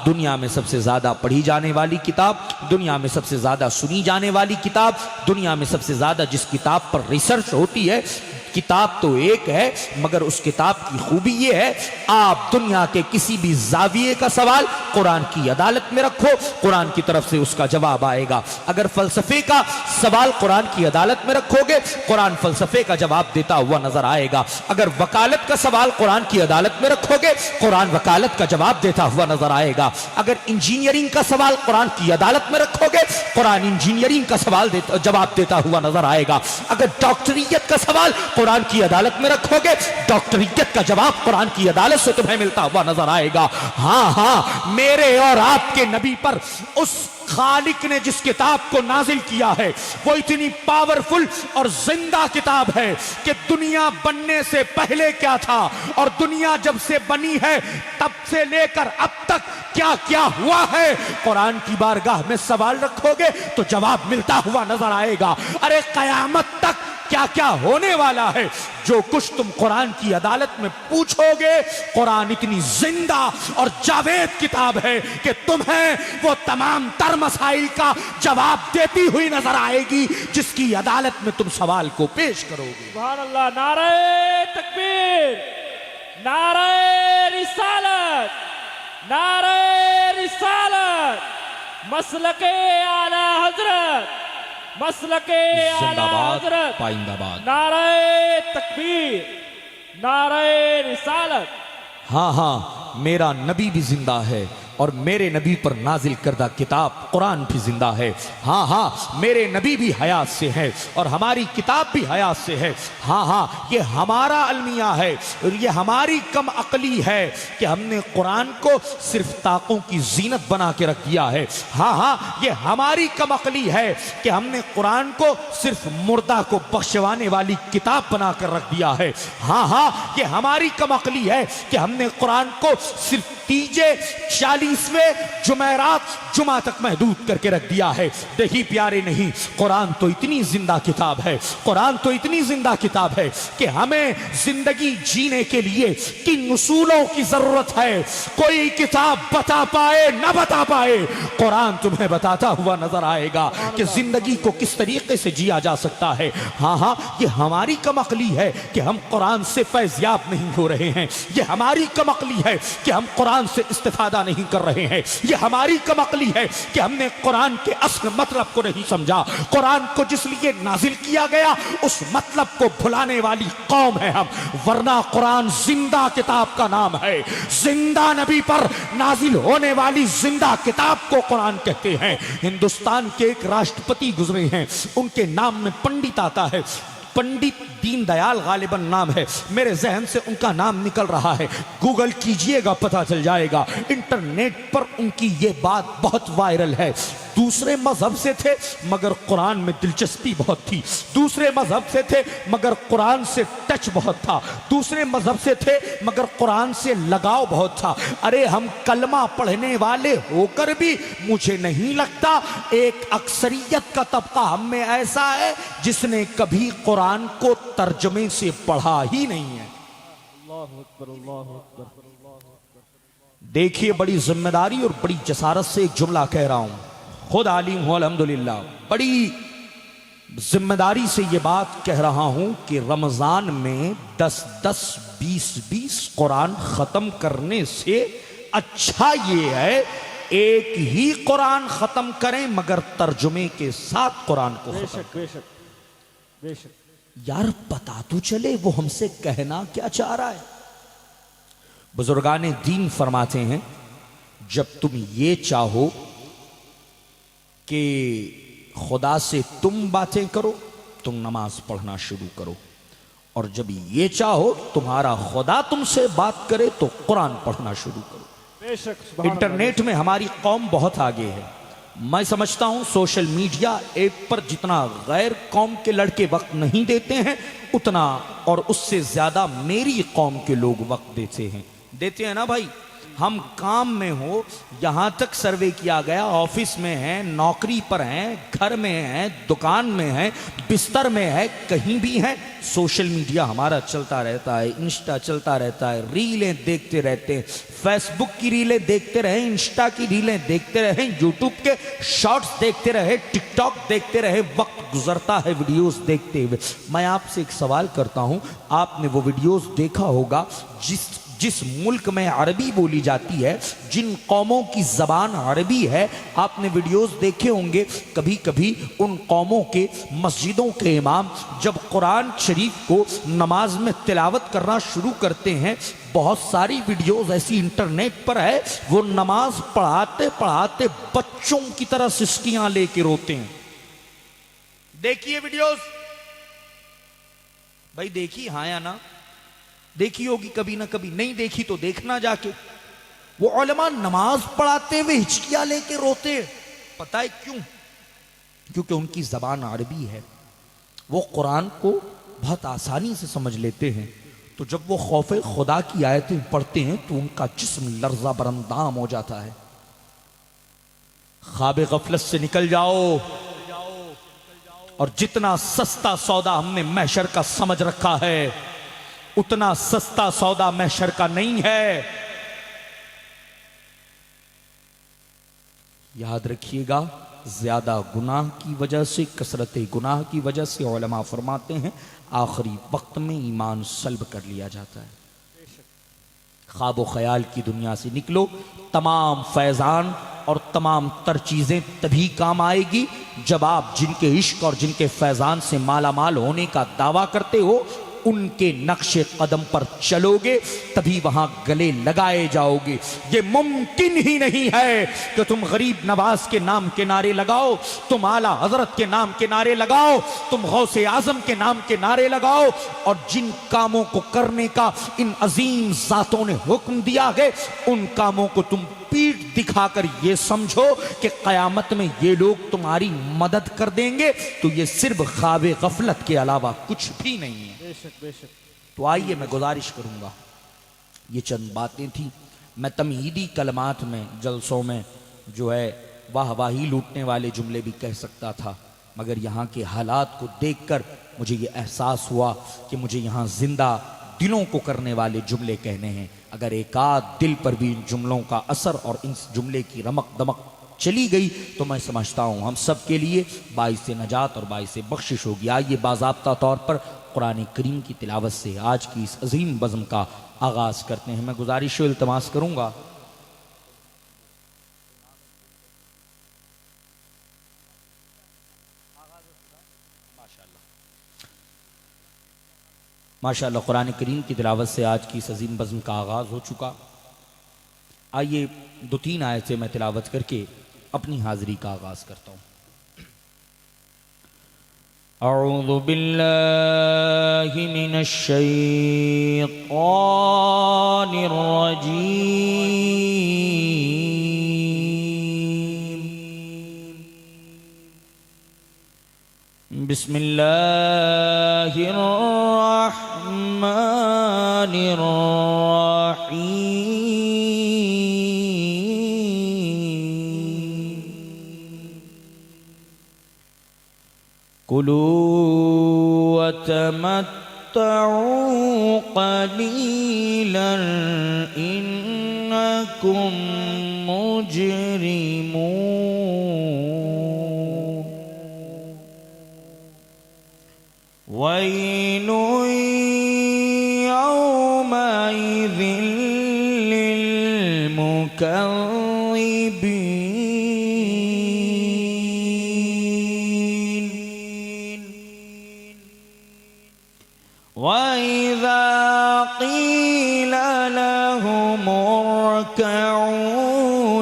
दुनिया में सबसे ज्यादा पढ़ी जाने वाली किताब, दुनिया में सबसे ज्यादा सुनी जाने वाली किताब, दुनिया में सबसे ज्यादा जिस किताब पर रिसर्च होती है। किताब तो एक है, मगर उस किताब की खूबी यह है, आप दुनिया के किसी भी जाविये का सवाल कुरान की अदालत में रखो, कुरान की तरफ से उसका जवाब आएगा। अगर फलसफे का सवाल कुरान की अदालत में रखोगे, कुरान फलसफे का जवाब देता हुआ नजर आएगा। अगर वकालत का सवाल कुरान की अदालत में रखोगे, कुरान वकालत का जवाब देता हुआ नजर आएगा। अगर इंजीनियरिंग का सवाल कुरान की अदालत में रखोगे, कुरान इंजीनियरिंग का सवाल जवाब देता हुआ नजर आएगा। अगर डॉक्टरियत का सवाल कुरान की अदालत में रखोगे, डॉक्टरियत का जवाब कुरान की अदालत से तुम्हें मिलता हुआ नजर आएगा। हाँ हाँ, मेरे और आपके नबी पर उस खालिक ने जिस किताब को नाजिल किया है वो इतनी पावरफुल और जिंदा किताब है कि दुनिया बनने से पहले क्या था और दुनिया जब से बनी है तब से लेकर अब तक क्या क्या हुआ है, कुरान की बारगाह में सवाल रखोगे तो जवाब मिलता हुआ नजर आएगा। अरे कयामत तक क्या क्या होने वाला है, जो कुछ तुम कुरान की अदालत में पूछोगे, कुरान इतनी जिंदा और जावेद किताब है कि तुम्हें वो तमाम तर मसाइल का जवाब देती हुई नजर आएगी जिसकी अदालत में तुम सवाल को पेश करोगे। सुभान अल्लाह। नारे तकबीर, नारे रिसालत, नारे रिसालत, मसलके आला हजरत, मसलके आला हजरत, पाइंदाबाद, नारे तकबीर, नारे रिसालत। हाँ हाँ, मेरा नबी भी जिंदा है और मेरे नबी पर नाजिल करदा किताब कुरान भी जिंदा है। हाँ हाँ, मेरे नबी भी हयात से है और हमारी किताब भी हयात से है। हाँ हाँ, ये हमारा अलमिया है और ये हमारी कम अकली है कि हमने कुरान को सिर्फ ताकों की जीनत बना के रख दिया है। हाँ हाँ, ये हमारी कम अकली है कि हमने कुरान को सिर्फ मुर्दा को बख्शवाने वाली किताब बना कर रख दिया है। हाँ हाँ, ये हमारी कम अकली है कि हमने कुरान को सिर्फ तीजे 40वें जुमेरात जुमा तक महदूद करके रख दिया है। देखिए प्यारे, नहीं, कुरान तो इतनी जिंदा किताब है, कुरान तो इतनी जिंदा किताब है कि हमें जिंदगी जीने के लिए किन उसूलों की जरूरत है कोई किताब बता पाए न बता पाए, कुरान तुम्हें बताता हुआ नजर आएगा कि जिंदगी को किस तरीके से जिया जा सकता है। हाँ हाँ, ये हमारी कमअक्ली है कि हम कुरान से फैज़याब नहीं हो रहे हैं, ये हमारी कमअक्ली है कि हम कुरान से इस्तेफादा नहीं कर रहे हैं, ये हमारी कमअक्ली है कि हमने कुरान के असल मतलब को नहीं समझा। कुरान को जिस लिए नाजिल किया गया उस मतलब को भुलाने वाली कौम है हम, वरना कुरान जिंदा किताब का नाम है। जिंदा नबी पर नाजिल होने वाली जिंदा किताब को कुरान कहते हैं। हिंदुस्तान के एक राष्ट्रपति गुजरे हैं, उनके नाम में पंडित आता है, पंडित दीनदयाल गालिबन नाम है, मेरे जहन से उनका नाम निकल रहा है, गूगल कीजिएगा पता चल जाएगा। इंटरनेट पर उनकी ये बात बहुत वायरल है। दूसरे मजहब से थे मगर कुरान में दिलचस्पी बहुत थी, दूसरे मजहब से थे मगर कुरान से टच बहुत था, दूसरे मजहब से थे मगर कुरान से लगाव बहुत था। अरे हम कलमा पढ़ने वाले होकर भी मुझे नहीं लगता एक अक्सरियत का तबका हम में ऐसा है जिसने कभी कुरान को तर्जमे से पढ़ा ही नहीं है। देखिए, बड़ी जिम्मेदारी और बड़ी जसारत से एक जुमला कह रहा हूं, खुद आलिम हूं अल्हम्दुलिल्लाह, बड़ी जिम्मेदारी से ये बात कह रहा हूं कि रमजान में 10-10, 20-20 कुरान खत्म करने से अच्छा ये है एक ही कुरान खत्म करें मगर तर्जुमे के साथ कुरान को खत्म। बेशक बेशक बेशक। यार पता तो चले वो हमसे कहना क्या चाह रहा है। बुजुर्गाने दीन फरमाते हैं, जब तुम ये चाहो कि खुदा से तुम बातें करो, तुम नमाज पढ़ना शुरू करो, और जब ये चाहो तुम्हारा खुदा तुमसे बात करे तो कुरान पढ़ना शुरू करो। बेशक। इंटरनेट में हमारी कौम बहुत आगे है। मैं समझता हूं सोशल मीडिया ऐप पर जितना गैर कौम के लड़के वक्त नहीं देते हैं उतना और उससे ज्यादा मेरी कौम के लोग वक्त देते हैं ना भाई। हम काम में हो, यहां तक सर्वे किया गया, ऑफिस में हैं, नौकरी पर हैं, घर में हैं, दुकान में हैं, बिस्तर में है, कहीं भी हैं, सोशल मीडिया हमारा चलता रहता है, इंस्टा चलता रहता है, रीलें देखते रहते हैं, फेसबुक की रीलें देखते रहे, इंस्टा की रीलें देखते रहे, यूट्यूब के शॉर्ट्स देखते रहे, टिकटॉक देखते रहे, वक्त गुजरता है वीडियोस देखते हुए। मैं आपसे एक सवाल करता हूं, आपने वो वीडियोस देखा होगा जिस मुल्क में अरबी बोली जाती है, जिन कौमों की ज़बान अरबी है, आपने वीडियोस देखे होंगे। कभी कभी उन कौमों के मस्जिदों के इमाम जब कुरान शरीफ को नमाज में तिलावत करना शुरू करते हैं, बहुत सारी वीडियोस ऐसी इंटरनेट पर है, वो नमाज पढ़ाते पढ़ाते बच्चों की तरह सिसकियां लेके रोते हैं। देखिए वीडियोस, भाई देखी हाँ या ना? देखी होगी कभी ना कभी, नहीं देखी तो देखना जाके। वो उलमा नमाज पढ़ाते हुए हिचकियां लेके रोते, पता है क्यों? क्योंकि उनकी जबान अरबी है, वो कुरान को बहुत आसानी से समझ लेते हैं। तो जब वो खौफे खुदा की आयतें पढ़ते हैं तो उनका जिस्म लर्जा बरंदाम हो जाता है। ख्वाब गफलत से निकल जाओ, और जितना सस्ता सौदा हमने महशर का समझ रखा है, उतना सस्ता सौदा महशर का नहीं है। याद रखिएगा, ज्यादा गुनाह की वजह से, कसरत गुनाह की वजह से उलमा फरमाते हैं आखिरी वक्त में ईमान सल्ब कर लिया जाता है। ख्वाब ख्याल की दुनिया से निकलो, तमाम फैजान और तमाम तर चीजें तभी काम आएगी जब आप जिनके इश्क और जिनके फैजान से माला माल होने का दावा करते हो, उनके नक्शे कदम पर चलोगे, तभी वहां गले लगाए जाओगे। ये मुमकिन ही नहीं है कि तुम गरीब नवाज के नाम के नारे लगाओ, तुम आला हजरत के नाम के नारे लगाओ, तुम गौसे आजम के नाम के नारे लगाओ, और जिन कामों को करने का इन अजीम जातों ने हुक्म दिया है, उन कामों को तुम पीठ दिखाकर ये समझो कि कयामत में ये लोग तुम्हारी मदद कर देंगे, तो ये सिर्फ ख्वाब गफलत के अलावा कुछ भी नहीं है। बेशक बेशक। तो आइए मैं गुजारिश करूंगा, ये चंद बातें थी। मैं तमहीदी कलमात में, जलसों में जो है वाहवाही लूटने वाले जुमले भी कह सकता था, मगर यहाँ के हालात को देखकर मुझे ये एहसास हुआ कि मुझे यहाँ जिंदा दिलों को करने वाले जुमले कहने हैं। अगर एक आध दिल पर भी इन जुमलों का असर और इन जुमले की रमक दमक चली गई तो मैं समझता हूँ हम सब के लिए बाइस नजात और बाइस बख्शिश होगी। आइए बाज़ाब्ता तौर पर कुरान करीम की तिलावत से आज की इस अजीम बज़्म का आगाज़ करते हैं। मैं गुजारिश व इल्तमास करूँगा माशाअल्लाह कुरान करीम की तिलावत से आज की इस अजीम बज़्म का आगाज़ हो चुका। आइए 2-3 आयतें मैं तिलावत करके अपनी हाज़िरी का आगाज़ करता हूँ। अऊज़ु बिल्लाहि मिनश शैतानिर रजीम। बिस्मिल्लाहिर रहमानिर रहीम। कुलू वतमत्तऊ क़लीलन इन्नकुम मुजरिमून। वैलु यौमइज़िन लिलमुकज़्ज़िबीन। वइज़ा क़ील लहुम इरकऊ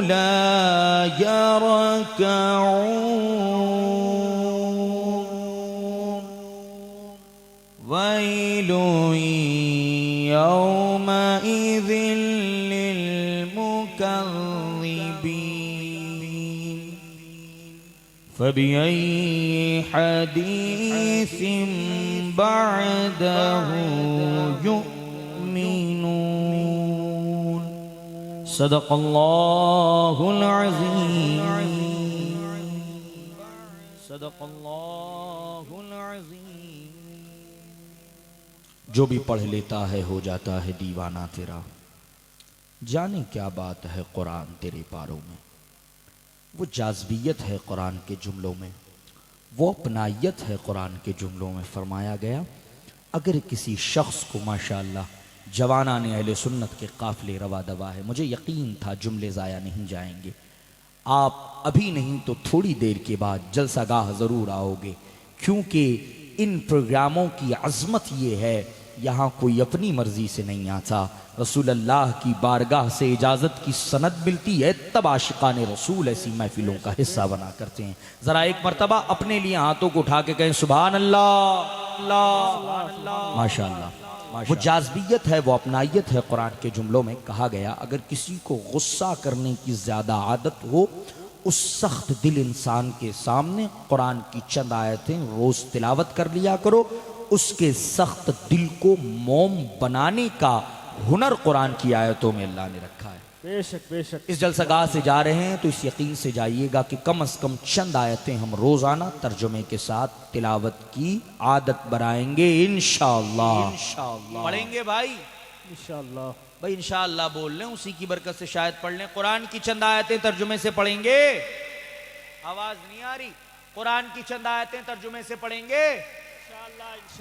ला यरकऊन। वैलु यौमइज़िन लिलमुकज़्ज़िबीन। फबिअय्यि हदीसिन बअदहु युमिनून। सदक़ल्लाहुल अज़ीम, सदक़ल्लाहुल अज़ीम। जो भी पढ़ लेता है हो जाता है दीवाना तेरा, जाने क्या बात है कुरान तेरे पारों में। वो जाज़बियत है कुरान के जुमलों में, वो अपनायत है कुरान के जुमलों में। फरमाया गया अगर किसी शख्स को माशाअल्लाह जवाना ने अहले सुन्नत के काफ़िले रवा दवा है, मुझे यकीन था जुमले ज़ाया नहीं जाएंगे। आप अभी नहीं तो थोड़ी देर के बाद जलसागाह ज़रूर आओगे, क्योंकि इन प्रोग्रामों की अज़मत ये है यहाँ कोई अपनी मर्ज़ी से नहीं आता। रसूल अल्लाह की बारगाह से इजाज़त की सनद मिलती है, तब आशिकान रसूल ऐसी महफिलों का हिस्सा बना करते हैं। ज़रा एक मरतबा अपने लिए हाथों को उठा के कहें सुभान अल्लाह, अल्लाह, माशाअल्लाह। वो जाज़बियत है, वो अपनायत है। कुरान के जुमलों में कहा गया अगर किसी को गुस्सा करने की ज़्यादा आदत हो, उस सख्त दिल इंसान के सामने कुरान की चंद आयतें रोज़ तिलावत कर लिया करो। उसके सख्त दिल को मोम बनाने का हुनर कुरान की आयतों में अल्लाह ने रखा है। बेशक बेशक। इस जलसागाह से जा रहे हैं तो इस यकीन से जाइएगा कि कम से कम चंद आयतें हम रोज़ाना तर्जुमे के साथ तिलावत की आदत बनाएंगे इंशाअल्लाह। पढ़ेंगे भाई इंशाअल्लाह। भाई इंशाअल्लाह बोल लें, उसी की बरकत से शायद पढ़ लें। कुरान की चंद आयतें तर्जुमे से पढ़ेंगे, आवाज नहीं आ रही। कुरान की चंद आयतें तर्जुमे से पढ़ेंगे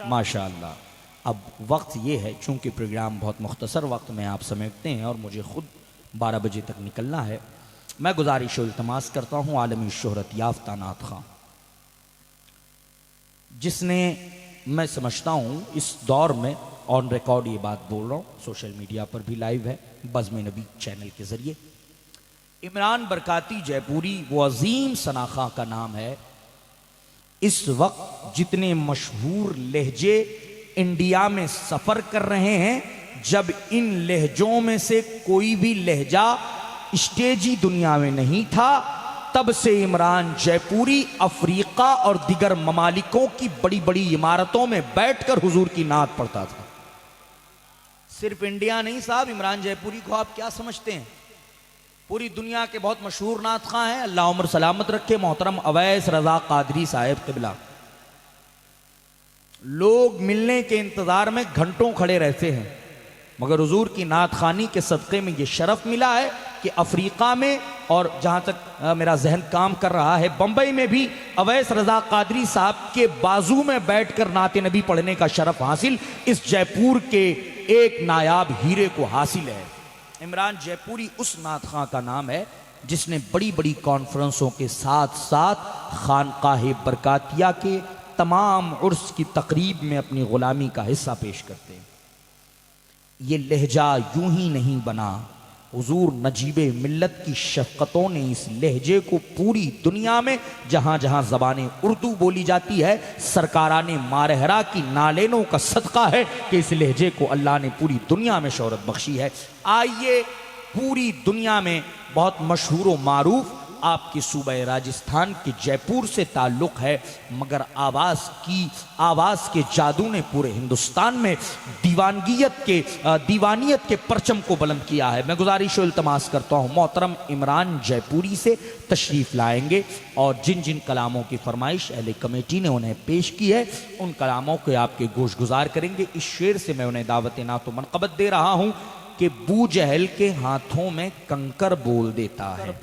माशाअल्लाह। अब वक्त ये है, चूंकि प्रोग्राम बहुत मुख्तसर वक्त में आप समेटते हैं और मुझे खुद 12 बजे तक निकलना है, मैं गुजारिश और इल्तमास करता हूँ आलमी शोहरत याफ्ता नात खां, जिसने मैं समझता हूँ इस दौर में ऑन रिकॉर्ड ये बात बोल रहा हूँ, सोशल मीडिया पर भी लाइव है बज़्म नबी चैनल के ज़रिए, इमरान बरकाती जयपुरी, वो अजीम सना खां का नाम है। इस वक्त जितने मशहूर लहजे इंडिया में सफ़र कर रहे हैं, जब इन लहजों में से कोई भी लहजा स्टेजी दुनिया में नहीं था, तब से इमरान जयपुरी अफ्रीका और दिगर ममालिकों की बड़ी बड़ी इमारतों में बैठकर हुजूर की नात पढ़ता था। सिर्फ इंडिया नहीं साहब, इमरान जयपुरी को आप क्या समझते हैं, पूरी दुनिया के बहुत मशहूर नात खां हैं। अल्लाह उम्र सलामत रखे। मोहतरम अवैस रजा कादरी साहिब क़िबला, लोग मिलने के इंतजार में घंटों खड़े रहते हैं, मगर हुजूर की नात खानी के सदक़े में ये शरफ मिला है कि अफ्रीका में और जहाँ तक मेरा जहन काम कर रहा है बम्बई में भी अवैस रजा कादरी साहब के बाजू में बैठकर नात नबी पढ़ने का शरफ हासिल इस जयपुर के एक नायाब हीरे को हासिल है। इमरान जयपुरी उस नात खां का नाम है जिसने बड़ी बड़ी कॉन्फ्रेंसों के साथ साथ खानकाह बरकातिया के तमाम उर्स की तकरीब में अपनी गुलामी का हिस्सा पेश करते हैं। ये लहजा यूं ही नहीं बना, हुजूर नजीबे मिल्लत की शफ़क़तों ने इस लहजे को पूरी दुनिया में जहाँ जहाँ ज़बान उर्दू बोली जाती है, सरकाराने मारहरा की नालेनों का सदका है कि इस लहजे को अल्लाह ने पूरी दुनिया में शोहरत बख्शी है। आइए, पूरी दुनिया में बहुत मशहूर व मारूफ आपके सूबे राजस्थान के जयपुर से ताल्लुक़ है, मगर आवाज़ के जादू ने पूरे हिंदुस्तान में दीवानियत के परचम को बुलंद किया है। मैं गुजारिश और इल्तमास करता हूँ मोहतरम इमरान जयपुरी से तशरीफ़ लाएंगे और जिन जिन कलामों की फरमाइश अहले कमेटी ने उन्हें पेश की है उन कलामों के आपके गोश गुजार करेंगे। इस शेर से मैं उन्हें दावत ना तो मनक़बत दे रहा हूँ कि बू जहल के हाथों में कंकर बोल देता है।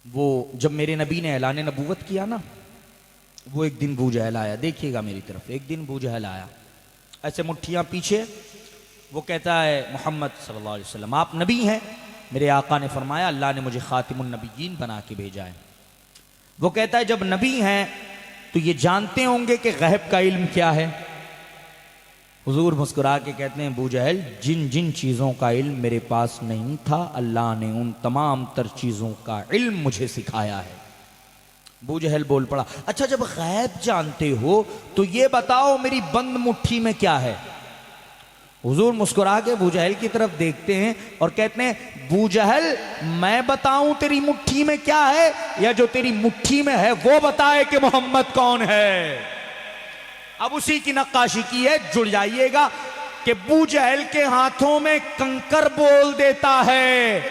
वो जब मेरे नबी ने ऐलान नबूवत किया ना, वो एक दिन बू जहल आया, देखिएगा मेरी तरफ, एक दिन बू जहल आया ऐसे मुट्ठियाँ पीछे, वो कहता है मोहम्मद सल्लल्लाहु अलैहि वसल्लम आप नबी हैं। मेरे आका ने फरमाया अल्लाह ने मुझे खातिमुन नबीयीन बना के भेजा है। वो कहता है जब नबी हैं तो ये जानते होंगे कि गैब का इल्म क्या है। हुजूर मुस्कुरा के कहते हैं, अबू जहल जिन जिन चीज़ों का इल्म मेरे पास नहीं था अल्लाह ने उन तमाम तर चीज़ों का इल्म मुझे सिखाया है। अबू जहल बोल पड़ा, अच्छा जब गैब जानते हो तो ये बताओ मेरी बंद मुट्ठी में क्या है। हुजूर मुस्कुरा के अबू जहल की तरफ देखते हैं और कहते हैं, अबू जहल मैं बताऊं तेरी मुट्ठी में क्या है या जो तेरी मुट्ठी में है वो बताए कि मोहम्मद कौन है। अब उसी की नक्काशी की है, जुड़ जाइएगा। कि अबू जहल के हाथों में कंकर बोल देता है,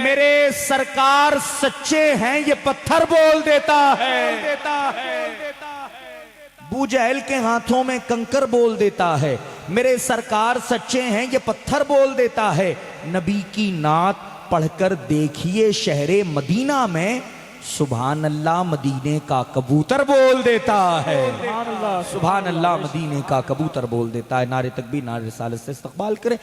मेरे सरकार सच्चे हैं ये पत्थर बोल देता है। अबू जहल के हाथों में कंकर बोल देता है, मेरे सरकार सच्चे हैं ये पत्थर बोल देता है। नबी की नात पढ़कर देखिए शहरे मदीना में, सुभान अल्लाह मदीने का कबूतर बोल देता है। सुभान अल्लाह, सुभान अल्लाह मदीने का कबूतर बोल देता है। नारे तकबीर, नारे रिसालत से इस्तकबाल करें।